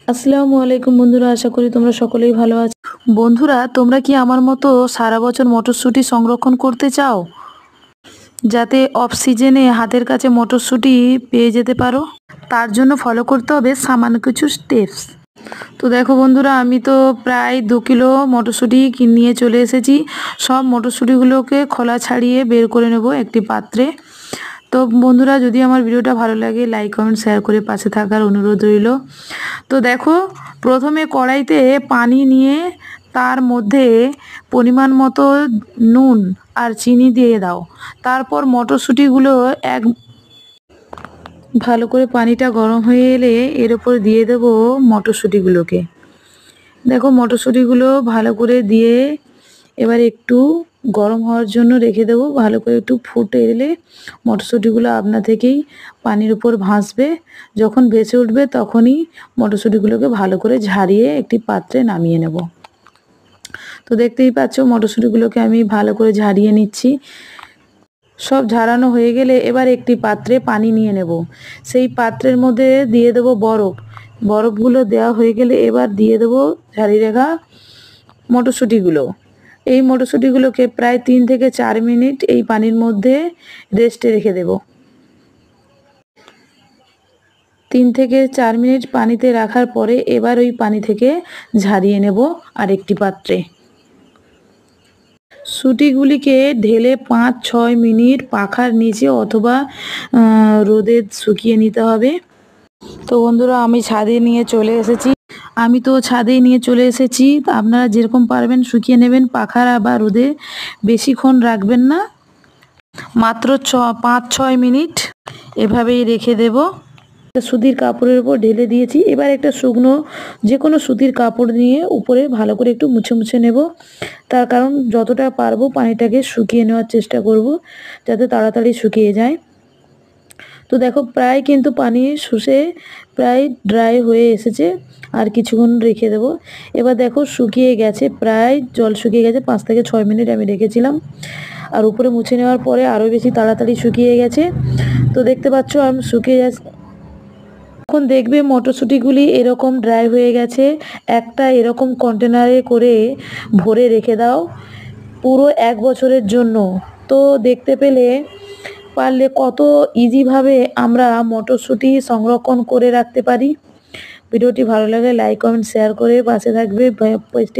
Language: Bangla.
আসসালামু আলাইকুম বন্ধুরা, আশা করি তোমরা সকলেই ভালো আছো। বন্ধুরা, তোমরা কি আমার মতো সারা বছর মটরশুঁটি সংরক্ষণ করতে চাও, যাতে অফ সিজনে হাতের কাছে মটরশুঁটি পেয়ে যেতে পারো? তার জন্য ফলো করতে হবে সামান্য কিছু স্টেপস। তো দেখো বন্ধুরা, আমি তো প্রায় 2 কিলো মটরশুঁটি নিয়ে চলে এসেছি। সব মটরশুঁটিগুলোকে খোলা ছাড়িয়ে বের করে নেব একটি পাত্রে। তো বন্ধুরা, যদি আমার ভিডিওটা ভালো লাগে লাইক কমেন্ট শেয়ার করে পাশে থাকার অনুরোধ রইল। তো দেখো, প্রথমে কড়াইতে পানি নিয়ে তার মধ্যে পরিমাণ মতো নুন আর চিনি দিয়ে দাও। তারপর মটরশুঁটিগুলো ভালো করে পানিটা গরম হয়ে এলে এর উপর দিয়ে দেবো মটরশুঁটিগুলোকে। দেখো, মটরশুঁটিগুলো ভালো করে দিয়ে এবার একটু গরম হওয়ার জন্য রেখে দেবো। ভালো করে একটু ফুটে এলে মটরশুঁটিগুলো আপনা থেকেই পানির উপর ভাসবে। যখন ভেসে উঠবে তখনই মটরশুঁটিগুলোকে ভালো করে ঝারিয়ে একটি পাত্রে নামিয়ে নেব। তো দেখতেই পাচ্ছ, মটরশুঁটিগুলোকে আমি ভালো করে ঝারিয়ে নিচ্ছি। সব ঝারানো হয়ে গেলে এবার একটি পাত্রে পানি নিয়ে নেব। সেই পাত্রের মধ্যে দিয়ে দেবো বরফগুলো দেওয়া হয়ে গেলে এবার দিয়ে দেবো ঝারিয়ে রাখা মটরশুঁটিগুলো। এই মটরশুঁটিগুলোকে প্রায় 3 থেকে 4 মিনিট এই পানির মধ্যে রেস্টে রেখে দেব। 3 থেকে 4 মিনিট পানিতে রাখার পরে এবার ওই পানি থেকে ঝারিয়ে নেব আরেকটি পাত্রে। শুঁটিগুলিকে ঢেলে 5-6 মিনিট পাখার নিচে অথবা রোদে শুকিয়ে নিতে হবে। তো বন্ধুরা, আমি ছাদে নিয়ে চলে এসেছি। আপনারা যেরকম পারবেন শুকিয়ে নেবেন। পাখার বা রোদে বেশিক্ষণ রাখবেন না, মাত্র 5-6 মিনিট এভাবেই রেখে দেব। সুতির কাপড়ের উপর ঢেলে দিয়েছি। এবার একটা শুকনো যে কোনো সুতির কাপড় নিয়ে উপরে ভালো করে একটু মুছে নেব। তার কারণ যতটা পারবো পানিটাকে শুকিয়ে নেওয়ার চেষ্টা করব, যাতে তাড়াতাড়ি শুকিয়ে যায়। তো দেখো, প্রায় কিন্তু পানি শুষে প্রায় ড্রাই হয়ে এসেছে। আর কিছুক্ষণ রেখে দেব। এবার দেখো, শুকিয়ে গেছে, প্রায় জল শুকিয়ে গেছে। 5 থেকে 6 মিনিট আমি রেখেছিলাম। আর উপরে মুছে নেওয়ার পরে আরও বেশি তাড়াতাড়ি শুকিয়ে গেছে। তো দেখতে পাচ্ছ আমি শুকিয়ে যাচ্ছে। এখন দেখবে মটরশুঁটিগুলি এরকম ড্রাই হয়ে গেছে। একটা এরকম কন্টেনারে করে ভরে রেখে দাও পুরো 1 বছরের জন্য। তো দেখতে পারলে কত ইজিভাবে আমরা মটরশুঁটি সংরক্ষণ করে রাখতে পারি। ভিডিওটি ভালো লাগলে লাইক কমেন্ট শেয়ার করে পাশে থাকবে।